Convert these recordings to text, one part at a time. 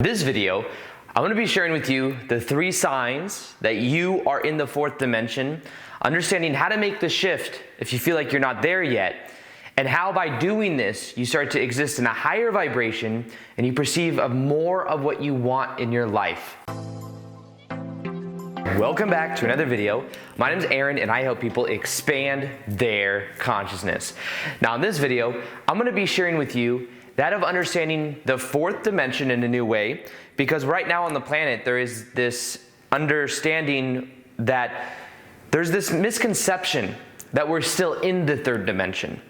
This video, I'm going to be sharing with you the 3 signs that you are in the 4th dimension, understanding how to make the shift if you feel like you're not there yet, and how by doing this, you start to exist in a higher vibration and you perceive more of what you want in your life. Welcome back to another video. My name is Aaron and I help people expand their consciousness. Now in this video, I'm going to be sharing with you that of understanding the 4th dimension in a new way, because right now on the planet there is this understanding that there's this misconception that we're still in the 3rd dimension.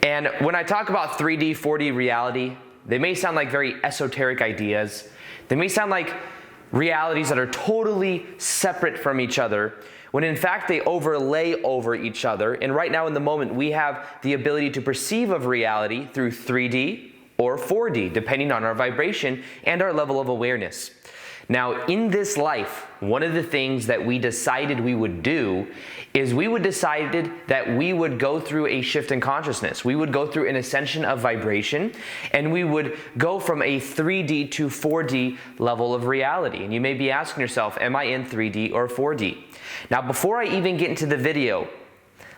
And when I talk about 3D, 4D reality, they may sound like very esoteric ideas. They may sound like realities that are totally separate from each other, when in fact they overlay over each other. And right now in the moment, we have the ability to perceive of reality through 3D or 4D, depending on our vibration and our level of awareness. Now, in this life, one of the things that we decided we would do is decided that we would go through a shift in consciousness. We would go through an ascension of vibration, and we would go from a 3D to 4D level of reality. And you may be asking yourself, am I in 3D or 4D? Now, before I even get into the video,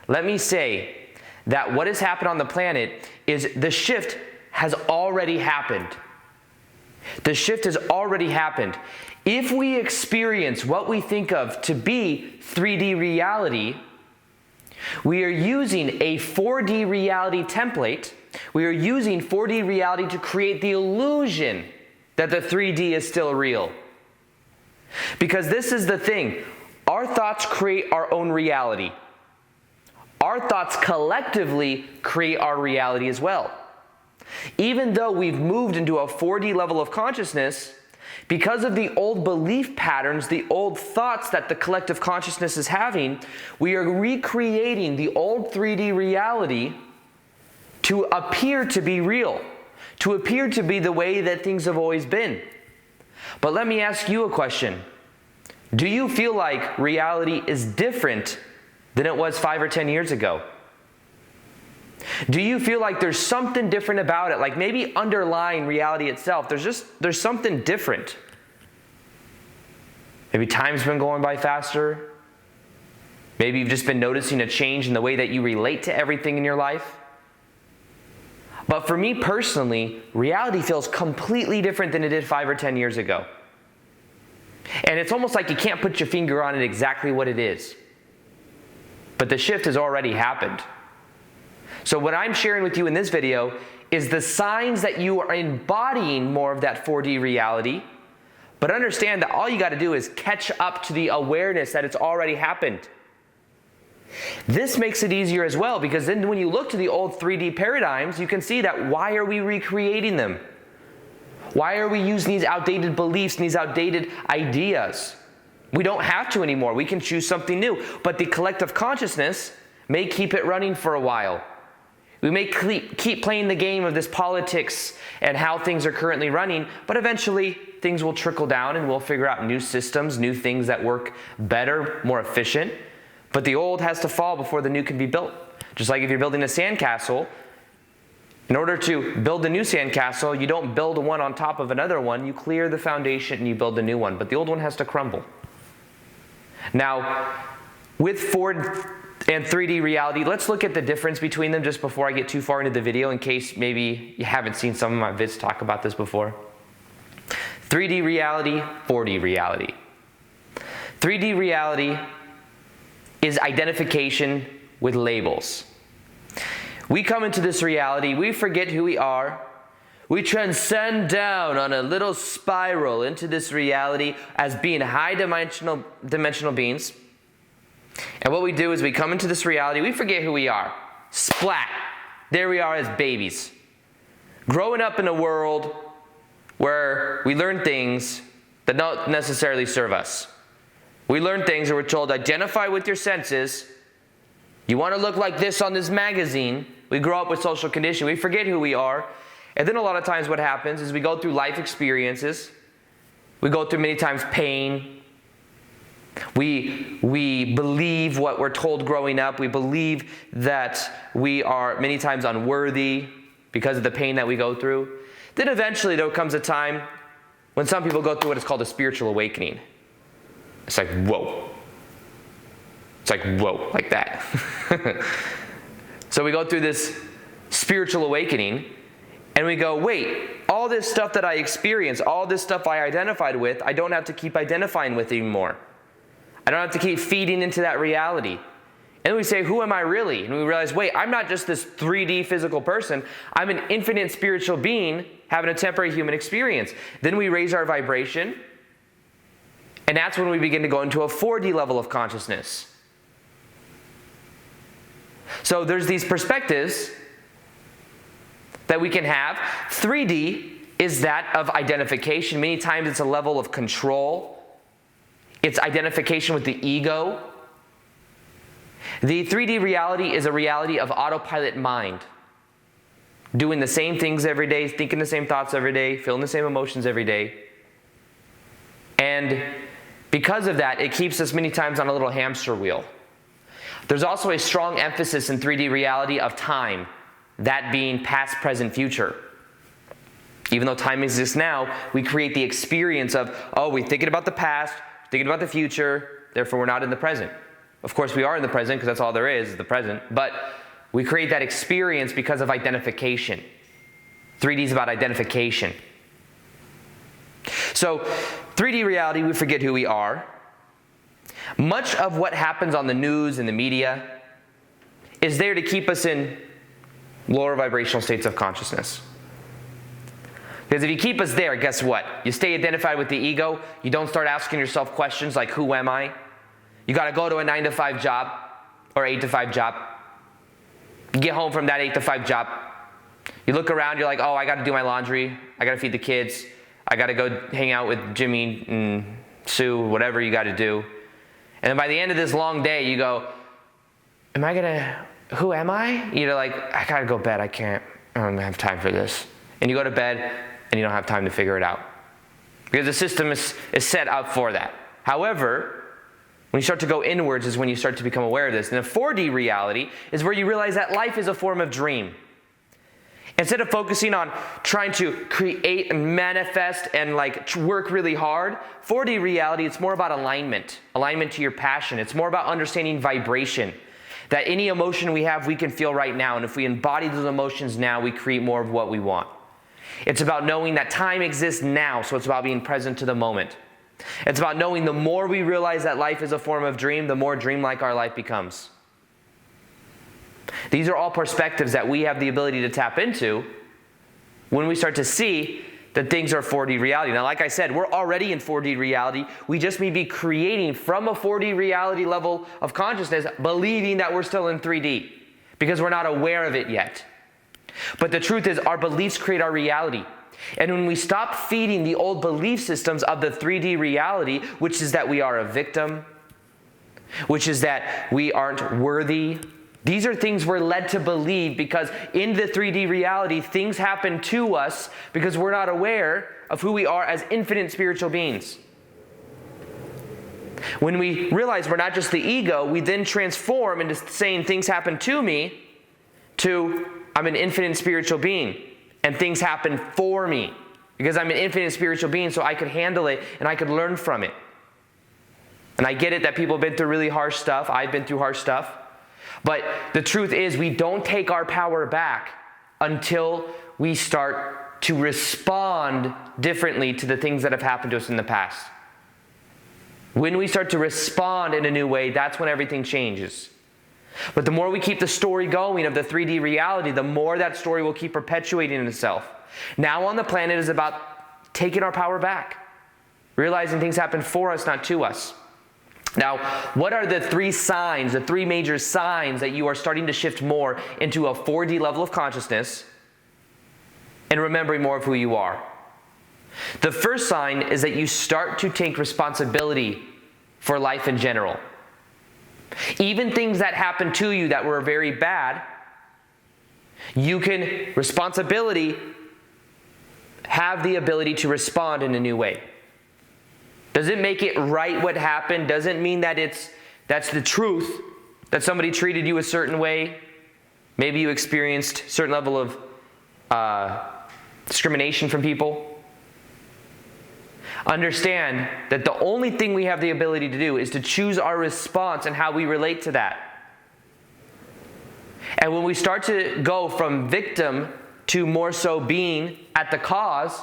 let me say that what has happened on the planet is the shift has already happened. The shift has already happened. If we experience what we think of to be 3D reality, we are using a 4D reality template. We are using 4D reality to create the illusion that the 3D is still real. Because this is the thing. Our thoughts create our own reality. Our thoughts collectively create our reality as well. Even though we've moved into a 4D level of consciousness, because of the old belief patterns, the old thoughts that the collective consciousness is having, we are recreating the old 3D reality to appear to be real, to appear to be the way that things have always been. But let me ask you a question. Do you feel like reality is different than it was 5 or 10 years ago? Do you feel like there's something different about it? Like maybe underlying reality itself, there's something different. Maybe time's been going by faster. Maybe you've just been noticing a change in the way that you relate to everything in your life. But for me personally, reality feels completely different than it did 5 or 10 years ago. And it's almost like you can't put your finger on it exactly what it is. But the shift has already happened. So what I'm sharing with you in this video is the signs that you are embodying more of that 4D reality, but understand that all you got to do is catch up to the awareness that it's already happened. This makes it easier as well, because then when you look to the old 3D paradigms, you can see that why are we recreating them? Why are we using these outdated beliefs and these outdated ideas? We don't have to anymore. We can choose something new, but the collective consciousness may keep it running for a while. We may keep playing the game of this politics and how things are currently running, but eventually things will trickle down and we'll figure out new systems, new things that work better, more efficient. But the old has to fall before the new can be built. Just like if you're building a sandcastle, in order to build a new sandcastle, you don't build one on top of another one. You clear the foundation and you build a new one, but the old one has to crumble. Now, with 4 and 3D reality, let's look at the difference between them just before I get too far into the video, in case maybe you haven't seen some of my vids talk about this before. 3D reality, 4D reality. 3D reality is identification with labels. We come into this reality, we forget who we are, we transcend down on a little spiral into this reality as being high-dimensional beings. And what we do is we come into this reality, we forget who we are. Splat! There we are as babies. Growing up in a world where we learn things that don't necessarily serve us. We learn things where we're told, identify with your senses. You want to look like this on this magazine. We grow up with social conditioning. We forget who we are. And then a lot of times what happens is we go through life experiences. We go through many times pain. We believe what we're told growing up. We believe that we are many times unworthy because of the pain that we go through. Then eventually there comes a time when some people go through what is called a spiritual awakening. It's like, whoa. It's like, whoa, like that. So we go through this spiritual awakening, and we go, wait, all this stuff that I experienced, all this stuff I identified with, I don't have to keep identifying with anymore. I don't have to keep feeding into that reality. And we say, who am I really? And we realize, wait, I'm not just this 3D physical person. I'm an infinite spiritual being having a temporary human experience. Then we raise our vibration, and that's when we begin to go into a 4D level of consciousness. So there's these perspectives that we can have. 3D is that of identification. Many times it's a level of control. It's identification with the ego. The 3D reality is a reality of autopilot mind. Doing the same things every day, thinking the same thoughts every day, feeling the same emotions every day. And because of that, it keeps us many times on a little hamster wheel. There's also a strong emphasis in 3D reality of time, that being past, present, future. Even though time exists now, we create the experience of, oh, we're thinking about the past, thinking about the future, therefore we're not in the present. Of course, we are in the present because that's all there is the present. But we create that experience because of identification. 3D is about identification. So 3D reality, we forget who we are. Much of what happens on the news and the media is there to keep us in lower vibrational states of consciousness. Because if you keep us there, guess what? You stay identified with the ego. You don't start asking yourself questions like, who am I? You got to go to a 9-to-5 job or 8-to-5 job. You get home from that 8-to-5 job. You look around, you're like, oh, I got to do my laundry. I got to feed the kids. I got to go hang out with Jimmy and Sue, whatever you got to do. And then by the end of this long day, you go, who am I? You're like, I got to go to bed. I don't have time for this. And you go to bed and you don't have time to figure it out. Because the system is set up for that. However, when you start to go inwards is when you start to become aware of this. And the 4D reality is where you realize that life is a form of dream. Instead of focusing on trying to create and manifest and work really hard, 4D reality, it's more about alignment to your passion. It's more about understanding vibration. That any emotion we have, we can feel right now. And if we embody those emotions now, we create more of what we want. It's about knowing that time exists now, so it's about being present to the moment. It's about knowing the more we realize that life is a form of dream, the more dreamlike our life becomes. These are all perspectives that we have the ability to tap into when we start to see that things are 4D reality. Now, like I said, we're already in 4D reality. We just may be creating from a 4D reality level of consciousness, believing that we're still in 3D because we're not aware of it yet. But the truth is, our beliefs create our reality. And when we stop feeding the old belief systems of the 3D reality, which is that we are a victim, which is that we aren't worthy, these are things we're led to believe because in the 3D reality, things happen to us because we're not aware of who we are as infinite spiritual beings. When we realize we're not just the ego, we then transform into saying things happen to me to I'm an infinite spiritual being and things happen for me because I'm an infinite spiritual being, so I could handle it and I could learn from it. And I get it that people have been through really harsh stuff. I've been through harsh stuff. But the truth is, we don't take our power back until we start to respond differently to the things that have happened to us in the past. When we start to respond in a new way, that's when everything changes. But the more we keep the story going of the 3D reality, the more that story will keep perpetuating itself. Now on the planet is about taking our power back, realizing things happen for us, not to us. Now, what are the three signs, the three major signs that you are starting to shift more into a 4D level of consciousness and remembering more of who you are? The first sign is that you start to take responsibility for life in general. Even things that happen to you that were very bad, you can have the ability to respond in a new way. Doesn't make it right what happened. Doesn't mean that that's the truth, that somebody treated you a certain way. Maybe you experienced a certain level of discrimination from people. Understand that the only thing we have the ability to do is to choose our response and how we relate to that. And when we start to go from victim to more so being at the cause,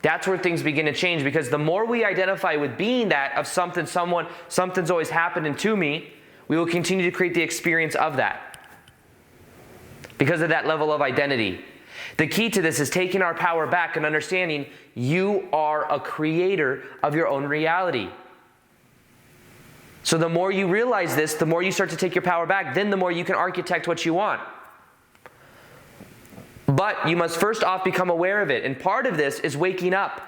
that's where things begin to change, because the more we identify with being that of something, something's always happening to me, we will continue to create the experience of that because of that level of identity. The key to this is taking our power back and understanding you are a creator of your own reality. So the more you realize this, the more you start to take your power back, then the more you can architect what you want. But you must first off become aware of it. And part of this is waking up,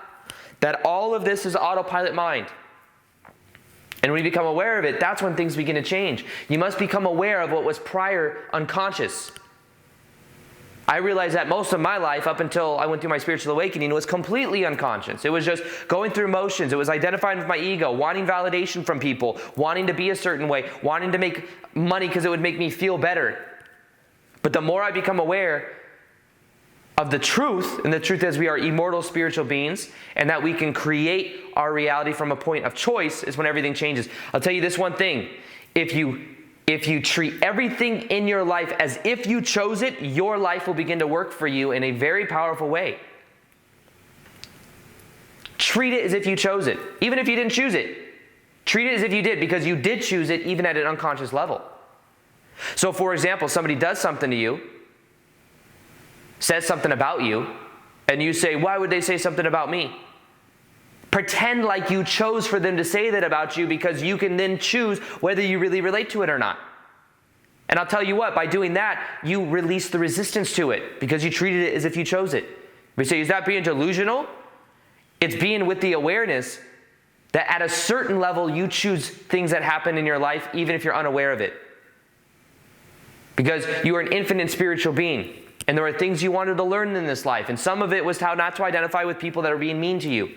that all of this is autopilot mind. And when you become aware of it, that's when things begin to change. You must become aware of what was prior unconscious. I realized that most of my life, up until I went through my spiritual awakening, was completely unconscious. It was just going through motions. It was identifying with my ego, wanting validation from people, wanting to be a certain way, wanting to make money because it would make me feel better. But the more I become aware of the truth, and the truth is we are immortal spiritual beings, and that we can create our reality from a point of choice, is when everything changes. I'll tell you this one thing. If you treat everything in your life as if you chose it, your life will begin to work for you in a very powerful way. Treat it as if you chose it, even if you didn't choose it. Treat it as if you did, because you did choose it even at an unconscious level. So for example, somebody does something to you, says something about you, and you say, why would they say something about me? Pretend like you chose for them to say that about you, because you can then choose whether you really relate to it or not. And I'll tell you what, by doing that, you release the resistance to it, because you treated it as if you chose it. We say, is that being delusional? It's being with the awareness that at a certain level you choose things that happen in your life even if you're unaware of it. Because you are an infinite spiritual being. And there are things you wanted to learn in this life. And some of it was how not to identify with people that are being mean to you.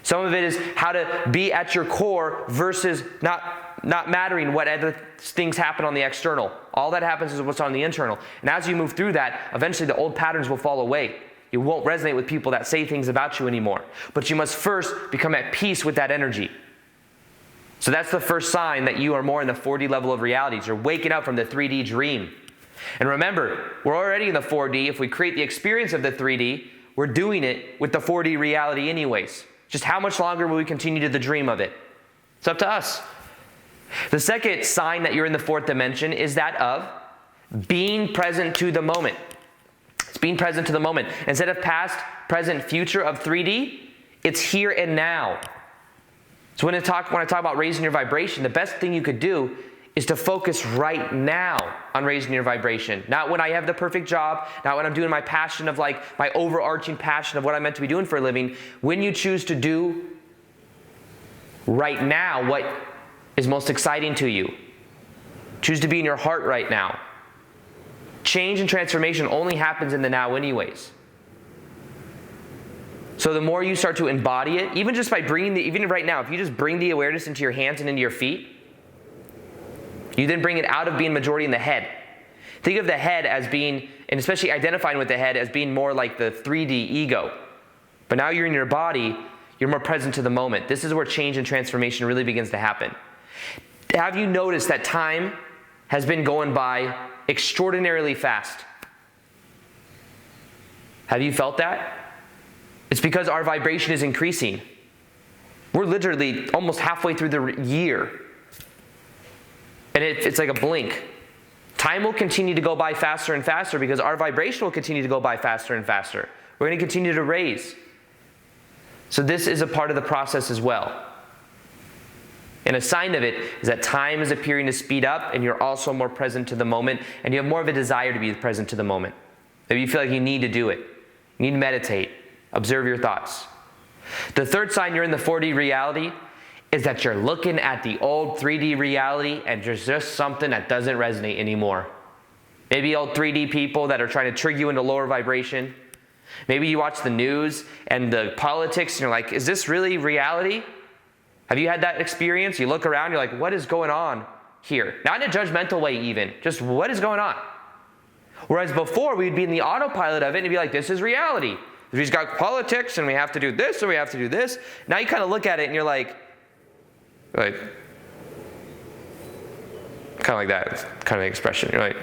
Some of it is how to be at your core versus not mattering what other things happen on the external. All that happens is what's on the internal. And as you move through that, eventually the old patterns will fall away. You won't resonate with people that say things about you anymore. But you must first become at peace with that energy. So that's the first sign that you are more in the 4D level of realities. You're waking up from the 3D dream. And remember, we're already in the 4D. If we create the experience of the 3D, we're doing it with the 4D reality anyways. Just how much longer will we continue to the dream of it? It's up to us. The second sign that you're in the fourth dimension is that of being present to the moment. It's being present to the moment. Instead of past, present, future of 3D, it's here and now. So when I talk about raising your vibration, the best thing you could do is to focus right now on raising your vibration. Not when I have the perfect job, not when I'm doing my passion of like my overarching passion of what I'm meant to be doing for a living. When you choose to do right now what is most exciting to you. Choose to be in your heart right now. Change and transformation only happens in the now anyways. So the more you start to embody it, even just by bringing even right now, if you just bring the awareness into your hands and into your feet, you then bring it out of being majority in the head. Think of the head as being, and especially identifying with the head as being more like the 3D ego. But now you're in your body, you're more present to the moment. This is where change and transformation really begins to happen. Have you noticed that time has been going by extraordinarily fast? Have you felt that? It's because our vibration is increasing. We're literally almost halfway through the year. And it's like a blink. Time will continue to go by faster and faster because our vibration will continue to go by faster and faster. We're going to continue to raise. So this is a part of the process as well. And a sign of it is that time is appearing to speed up and you're also more present to the moment and you have more of a desire to be present to the moment. Maybe you feel like you need to do it. You need to meditate. Observe your thoughts. The third sign you're in the 4D reality is that you're looking at the old 3D reality and there's just something that doesn't resonate anymore. Maybe old 3D people that are trying to trigger you into lower vibration. Maybe you watch the news and the politics and you're like, is this really reality? Have you had that experience? You look around, you're like, what is going on here? Not in a judgmental way even, just what is going on? Whereas before we'd be in the autopilot of it and be like, this is reality. He's got politics and we have to do this or we have to do this. Now you kind of look at it and you're like kind of like that. It's kind of the expression. You're like,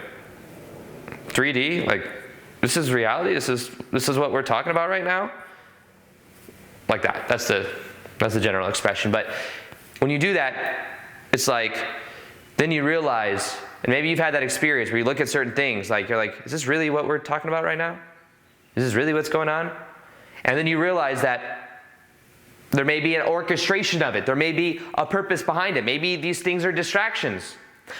3D? Like, this is reality? This is what we're talking about right now? Like that. That's the general expression. But when you do that, it's like, then you realize, and maybe you've had that experience where you look at certain things, like you're like, is this really what we're talking about right now? Is this really what's going on? And then you realize that there may be an orchestration of it. There may be a purpose behind it. Maybe these things are distractions.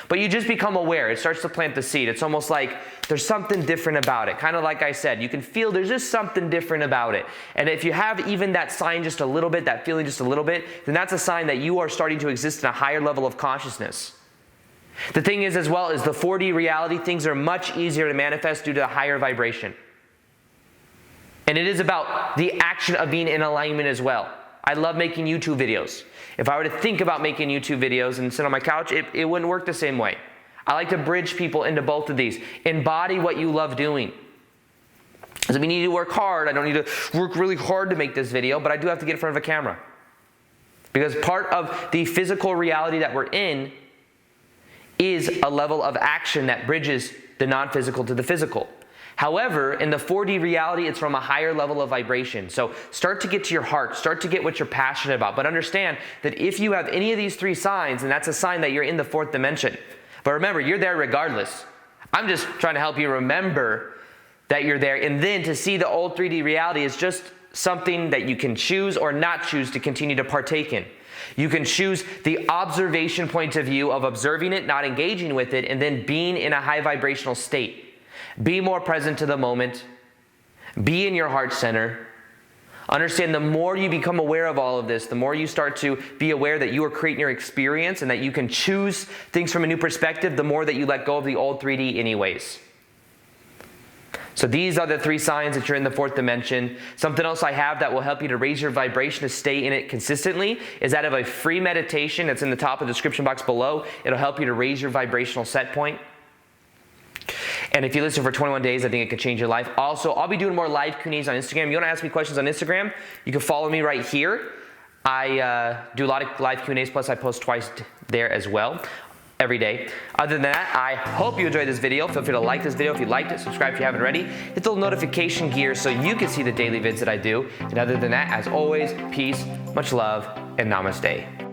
But you just become aware. It starts to plant the seed. It's almost like there's something different about it. Kind of like I said, you can feel there's just something different about it. And if you have even that sign just a little bit, that feeling just a little bit, then that's a sign that you are starting to exist in a higher level of consciousness. The thing is, as well, is the 4D reality, things are much easier to manifest due to a higher vibration. And it is about the action of being in alignment as well. I love making YouTube videos. If I were to think about making YouTube videos and sit on my couch, it wouldn't work the same way. I like to bridge people into both of these. Embody what you love doing. Doesn't mean you need to work hard. I don't need to work really hard to make this video, but I do have to get in front of a camera. Because part of the physical reality that we're in is a level of action that bridges the non-physical to the physical. However, in the 4D reality, it's from a higher level of vibration. So start to get to your heart, start to get what you're passionate about. But understand that if you have any of these 3 signs, then that's a sign that you're in the 4th dimension. But remember, you're there regardless. I'm just trying to help you remember that you're there. And then to see the old 3D reality is just something that you can choose or not choose to continue to partake in. You can choose the observation point of view of observing it, not engaging with it, and then being in a high vibrational state. Be more present to the moment. Be in your heart center. Understand the more you become aware of all of this, the more you start to be aware that you are creating your experience and that you can choose things from a new perspective, the more that you let go of the old 3D anyways. So these are the 3 signs that you're in the 4th dimension. Something else I have that will help you to raise your vibration to stay in it consistently is that of a free meditation that's in the top of the description box below. It'll help you to raise your vibrational set point. And if you listen for 21 days, I think it could change your life. Also, I'll be doing more live Q&As on Instagram. You want to ask me questions on Instagram, you can follow me right here. I do a lot of live Q&As, plus I post twice there as well, every day. Other than that, I hope you enjoyed this video. Feel free to like this video if you liked it. Subscribe if you haven't already. Hit the little notification gear so you can see the daily vids that I do. And other than that, as always, peace, much love, and namaste.